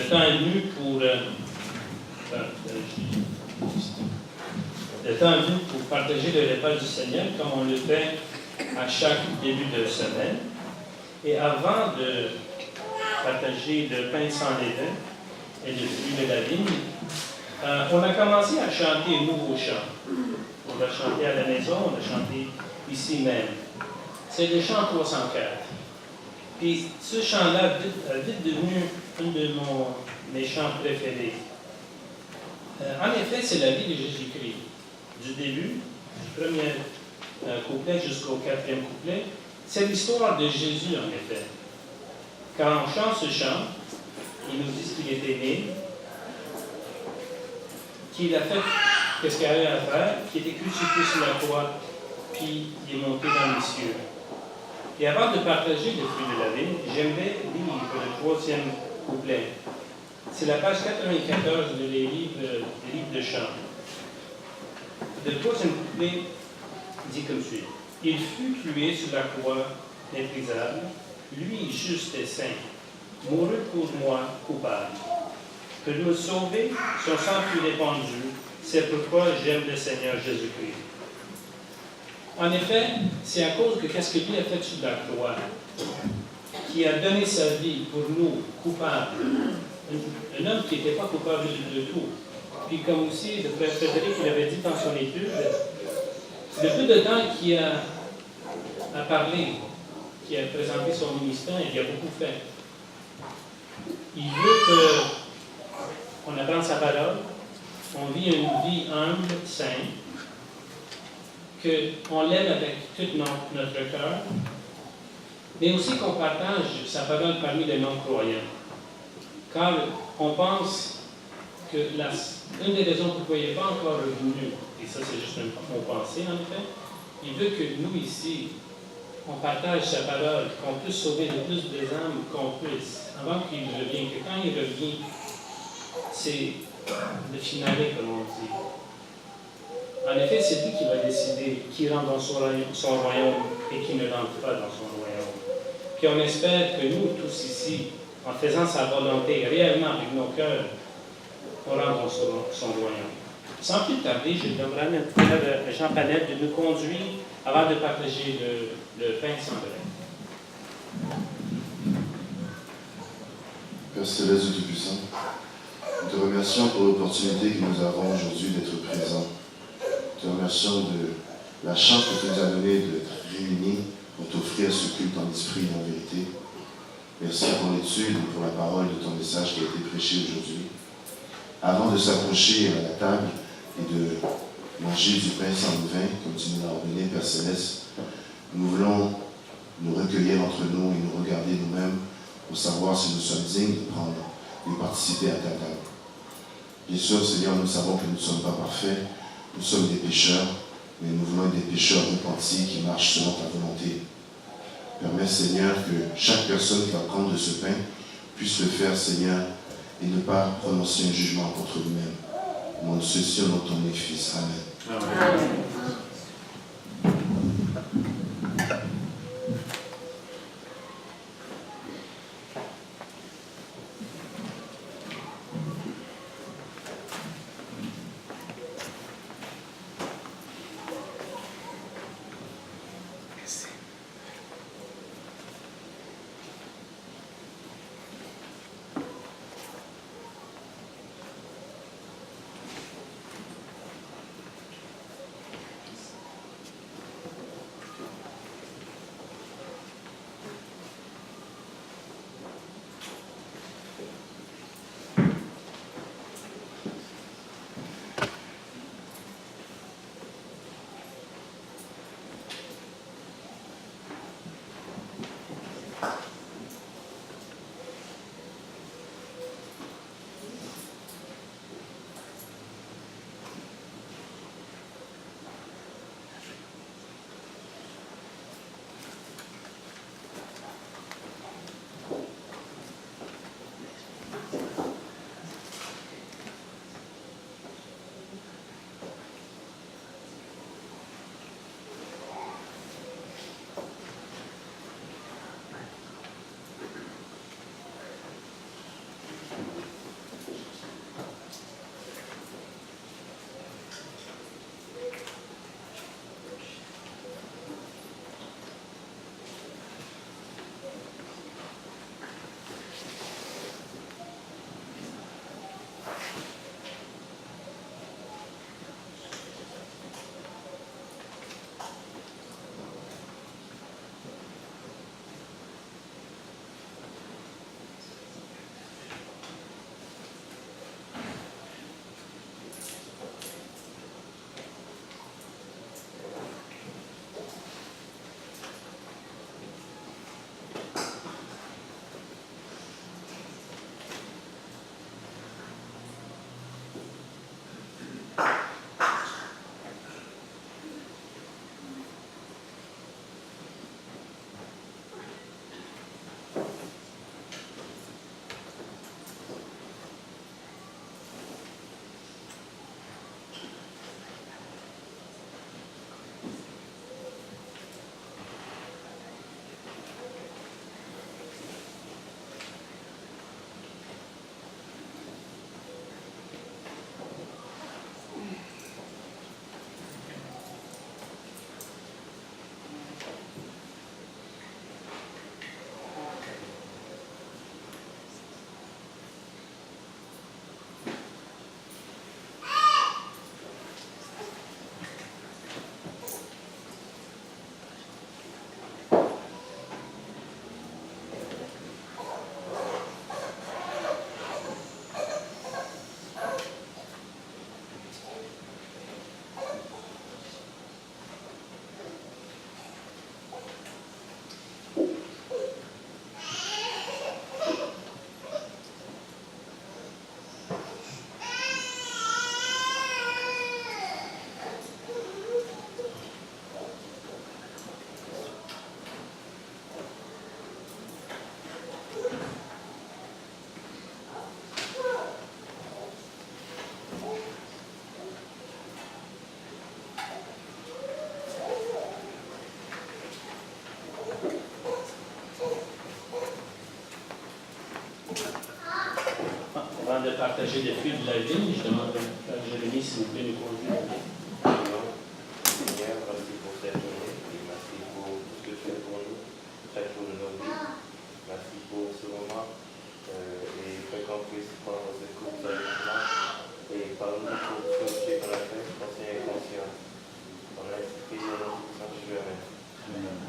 temps est venu pour partager le repas du Seigneur, comme on le fait à chaque début de semaine. Et avant de partager le pain sans levain et le fruit de la vigne, on a commencé à chanter un nouveau chant. On l'a chanté à la maison, on l'a chanté ici même. C'est le chant 304. Puis ce chant-là est vite devenu un de mes chants préférés. En effet, c'est la vie de Jésus-Christ. Du début, du premier couplet jusqu'au quatrième couplet, c'est l'histoire de Jésus, en effet. Quand on chante ce chant, il nous dit qu'il était né, qu'il a fait ce qu'il avait à faire, qu'il était crucifié sur la croix, puis il est monté dans les cieux. Et avant de partager le fruit de la vie, j'aimerais lire le troisième couplet. C'est la page 94 des livres de chant. Le troisième couplet dit comme suit. Il fut tué sur la croix méprisable, lui juste et saint, mourut pour moi coupable. Pour me sauver, son sang fut répandu, c'est pourquoi j'aime le Seigneur Jésus-Christ. En effet, c'est à cause de ce que lui a fait sur la croix, qui a donné sa vie pour nous, coupables. Un homme qui n'était pas coupable de tout. Puis comme aussi le frère Frédéric l'avait dit dans son étude, le peu de temps qu'il a parlé, qui a présenté son ministère, il a beaucoup fait. Il veut qu'on apprenne sa parole, on vit une vie humble, sainte, qu'on l'aime avec tout notre cœur, mais aussi qu'on partage sa parole parmi les non-croyants. Car on pense que une des raisons pourquoi il n'est pas encore revenu, et ça c'est juste mon pensée en effet, il veut que nous ici, on partage sa parole, qu'on puisse sauver le plus des âmes qu'on puisse, avant qu'il revienne, que quand il revient, c'est le finale, comme on dit. En effet, c'est lui qui va décider qui rentre dans son royaume et qui ne rentre pas dans son royaume. Puis on espère que nous tous ici, en faisant sa volonté réellement avec nos cœurs, on rentre dans son royaume. Sans plus tarder, je demanderai à notre frère Jean Panel de nous conduire avant de partager le pain sans levain. Père Céleste du Tout-Puissant, nous te remercions pour l'opportunité que nous avons aujourd'hui d'être présents. Nous te remercions de la chance que tu nous as donnée d'être réunis pour t'offrir ce culte en esprit et en vérité. Merci pour l'étude et pour la parole de ton message qui a été prêché aujourd'hui. Avant de s'approcher à la table et de manger du pain sans levain, comme tu nous l'as ordonné, Père Céleste, nous voulons nous recueillir entre nous et nous regarder nous-mêmes pour savoir si nous sommes dignes de prendre et de participer à ta table. Bien sûr, Seigneur, nous savons que nous ne sommes pas parfaits, nous sommes des pécheurs, mais nous voulons être des pécheurs repentis qui marchent selon ta volonté. Permets, Seigneur, que chaque personne qui va prendre de ce pain puisse le faire, Seigneur, et ne pas prononcer un jugement contre nous-mêmes. Au nom de ceci, au nom de ton unique Fils. Amen. Amen. partager les fruits de la vigne. Je demande à Jérémie s'il vous plaît nous conduire. Seigneur, merci pour cette journée et merci pour tout ce que tu fais pour nous chaque jour de nos vies. Merci pour ce moment et fais qu'on puisse prendre cette course avec moi et parle-nous pour tout ce que tu as fait, conscient et conscient. On a esprit et on a tout ça, Amen.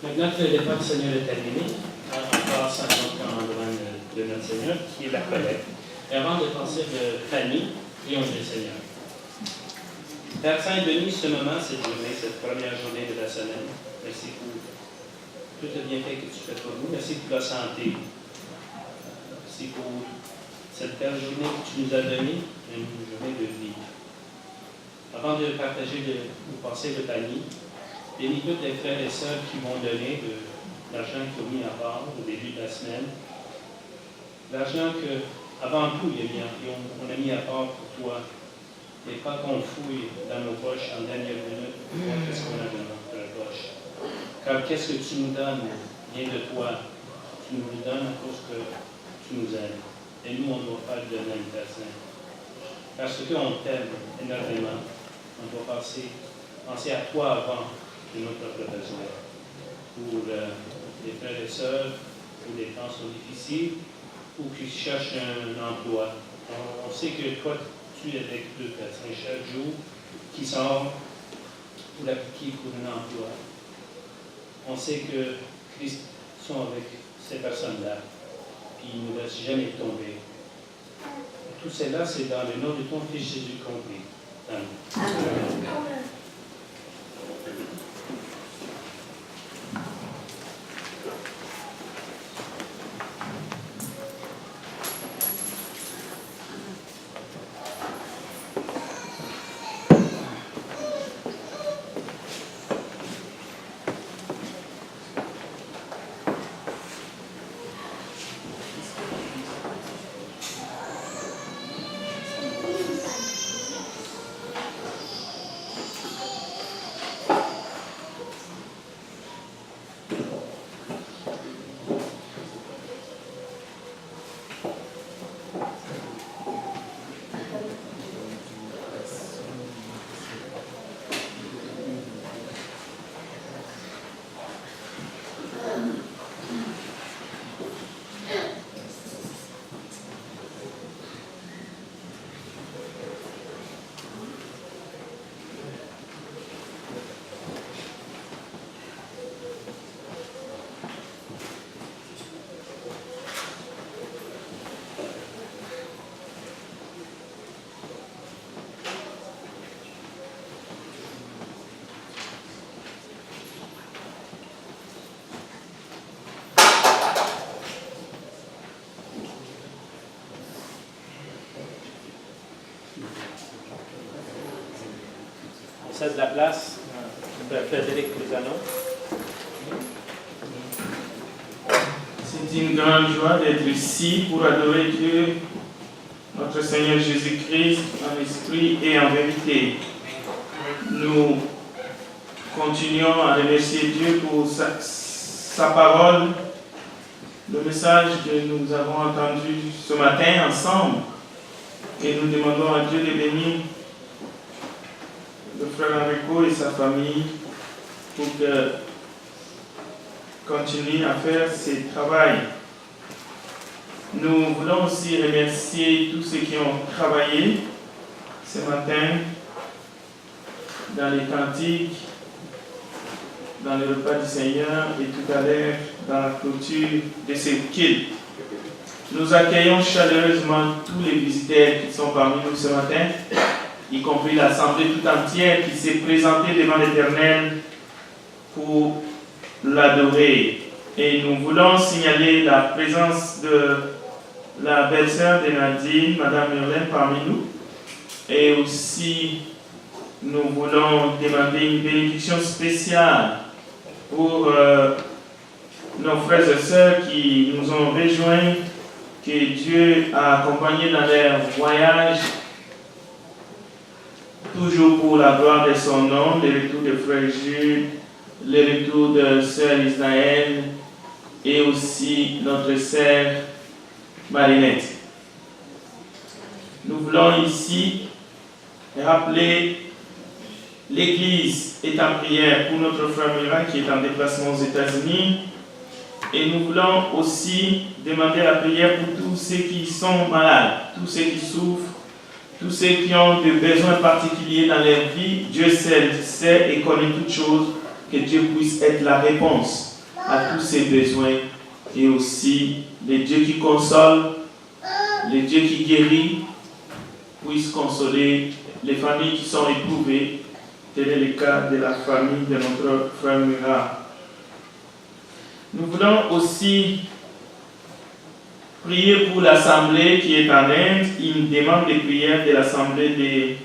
Maintenant que le départ du Seigneur est terminé, on passe à notre endroit de notre Seigneur, qui est la collecte. Et avant de passer de Fanny, prions le Seigneur. Père Saint-Denis, ce moment, cette journée, cette première journée de la semaine, merci pour tout le bienfait que tu fais pour nous. Merci pour la santé. Merci pour cette belle journée que tu nous as donnée, une journée de vie. Avant de partager, de passer le panier, bénis tous les frères et sœurs qui m'ont donné de l'argent qu'ils ont mis à part au début de la semaine. L'argent que, avant tout, on a mis à part pour toi. Et pas qu'on fouille dans nos poches en dernière minute pour voir qu'est-ce qu'on a dans notre poche. Car qu'est-ce que tu nous donnes vient de toi. Tu nous le donnes à cause que tu nous aimes. Et nous, on doit faire de même personne. Parce qu'on t'aime énormément. On doit penser à toi avant de nos propres besoins. Pour les frères et sœurs, où les temps sont difficiles, ou qui cherchent un emploi. On sait que toi, tu es avec deux personnes chaque jour qui sortent pour l'appliquer pour un emploi. On sait que Christ sont avec ces personnes-là, puis ils ne nous laissent jamais tomber. Et tout cela, c'est dans le nom de ton Fils Jésus compris. Amen. Amen. cède la place à Frédéric Cruzano. C'est une grande joie d'être ici pour adorer Dieu, notre Seigneur Jésus-Christ, en esprit et en vérité. Nous continuons à remercier Dieu pour sa parole, le message que nous avons entendu ce matin ensemble. Et nous demandons à Dieu de bénir le frère Enrico et sa famille pour que continue à faire ce travail. Nous voulons aussi remercier tous ceux qui ont travaillé ce matin dans les cantiques, dans le repas du Seigneur et tout à l'heure dans la clôture de ce culte. Nous accueillons chaleureusement tous les visiteurs qui sont parmi nous ce matin, y compris l'Assemblée tout entière qui s'est présentée devant l'Éternel pour l'adorer. Et nous voulons signaler la présence de la belle-sœur de Nadine, Madame Murlaine, parmi nous. Et aussi, nous voulons demander une bénédiction spéciale pour nos frères et sœurs qui nous ont rejoints, que Dieu a accompagnés dans leur voyage, toujours pour la gloire de son nom, le retour de frère Jules, le retour de sœur Israël et aussi notre sœur Marinette. Nous voulons ici rappeler l'Église est en prière pour notre frère Mira qui est en déplacement aux États-Unis. Et nous voulons aussi demander la prière pour tous ceux qui sont malades, tous ceux qui souffrent, tous ceux qui ont des besoins particuliers dans leur vie. Dieu seul sait et connaît toutes choses, que Dieu puisse être la réponse. à tous ses besoins et aussi le Dieu qui console, le Dieu qui guérit, puisse consoler les familles qui sont éprouvées. Tel est le cas de la famille de notre frère Murat. Nous voulons aussi prier pour l'Assemblée qui est en Inde, une demande de prière de l'Assemblée de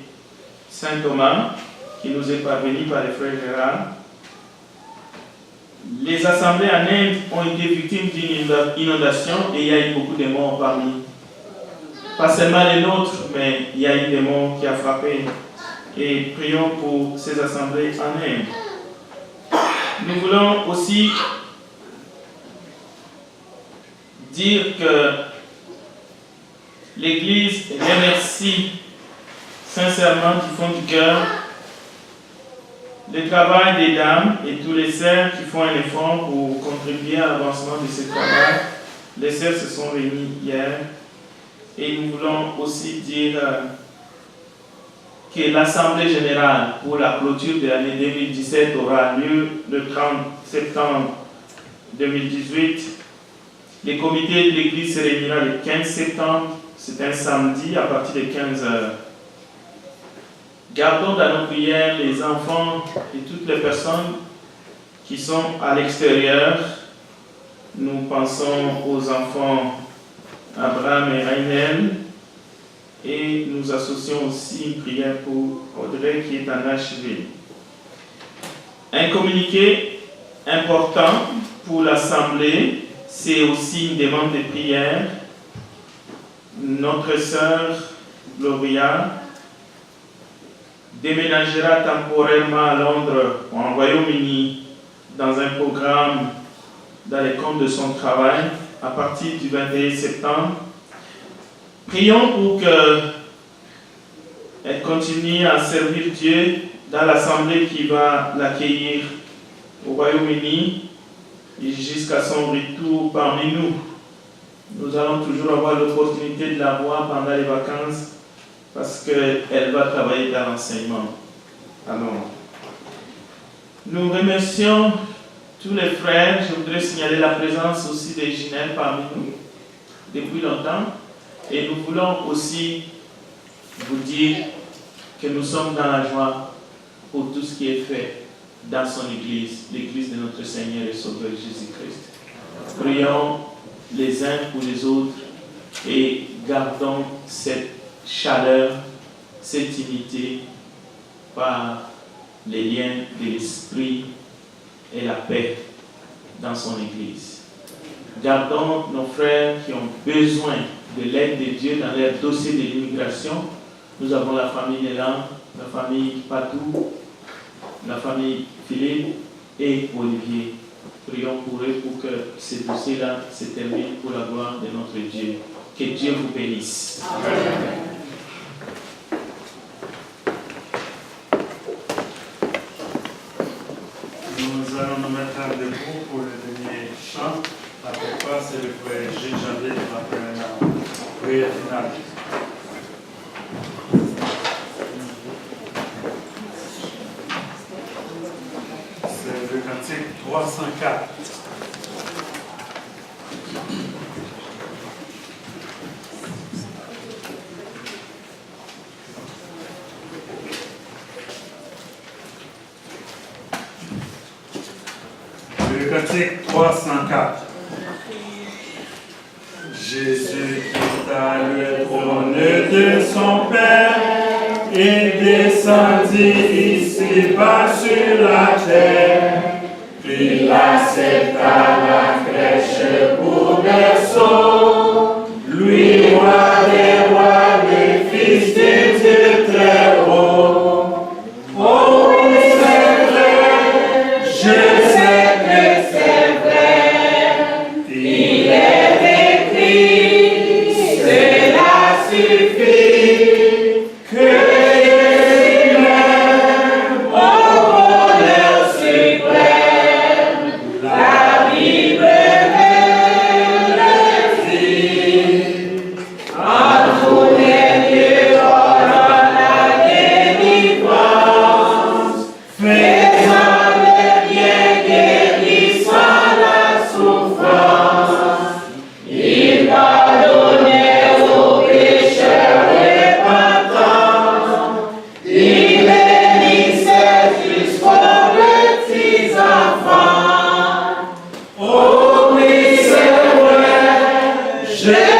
Saint-Thomas qui nous est parvenue par le frère Gérard. Les assemblées en Inde ont été victimes d'une inondation et il y a eu beaucoup de morts parmi. Pas seulement les nôtres, mais il y a eu des morts qui a frappé. Et prions pour ces assemblées en Inde. Nous voulons aussi dire que l'Église remercie sincèrement du fond du cœur le travail des dames et tous les sœurs qui font un effort pour contribuer à l'avancement de ce travail. Les sœurs se sont réunies hier et nous voulons aussi dire que l'Assemblée générale pour la clôture de l'année 2017 aura lieu le 30 septembre 2018. Le comité de l'Église se réunira le 15 septembre, c'est un samedi à partir de 15 heures. Gardons dans nos prières les enfants et toutes les personnes qui sont à l'extérieur. Nous pensons aux enfants Abraham et Rainel et nous associons aussi une prière pour Audrey qui est en HIV. Un communiqué important pour l'Assemblée, c'est aussi une demande de prière. Notre sœur Gloria déménagera temporairement à Londres, en Royaume-Uni, dans un programme dans les comptes de son travail à partir du 21 septembre. Prions pour qu'elle continue à servir Dieu dans l'assemblée qui va l'accueillir au Royaume-Uni jusqu'à son retour parmi nous. Nous allons toujours avoir l'opportunité de la voir pendant les vacances parce qu'elle va travailler dans l'enseignement. Alors, nous remercions tous les frères. Je voudrais signaler la présence aussi de Ginelle parmi nous depuis longtemps. Et nous voulons aussi vous dire que nous sommes dans la joie pour tout ce qui est fait dans son Église, l'Église de notre Seigneur et Sauveur Jésus-Christ. Prions les uns pour les autres et gardons cette chaleur, cette unité par les liens de l'esprit et la paix dans son Église. Gardons nos frères qui ont besoin de l'aide de Dieu dans leur dossier de l'immigration. Nous avons la famille Nélan, la famille Patou, la famille Philippe et Olivier. Prions pour eux pour que ces dossiers-là se terminent pour la gloire de notre Dieu. Que Dieu vous bénisse. Amen. Nous allons nous mettre en debout pour le dernier chant. Après quoi, c'est le frère Gilles Jandet qui va faire la prière finale. C'est le cantique 304. Le cantique 304. Jésus-Christ a le trône de son Père et descendit ici-bas sur la terre. Il accepta la crèche pour berceau. Lui, roi des rois, le Fils de Dieu très haut. Oh, c'est vrai, je sais que c'est vrai. Il est écrit, cela suffit. Que Jésus m'aime, au bonheur suprême, la vie Je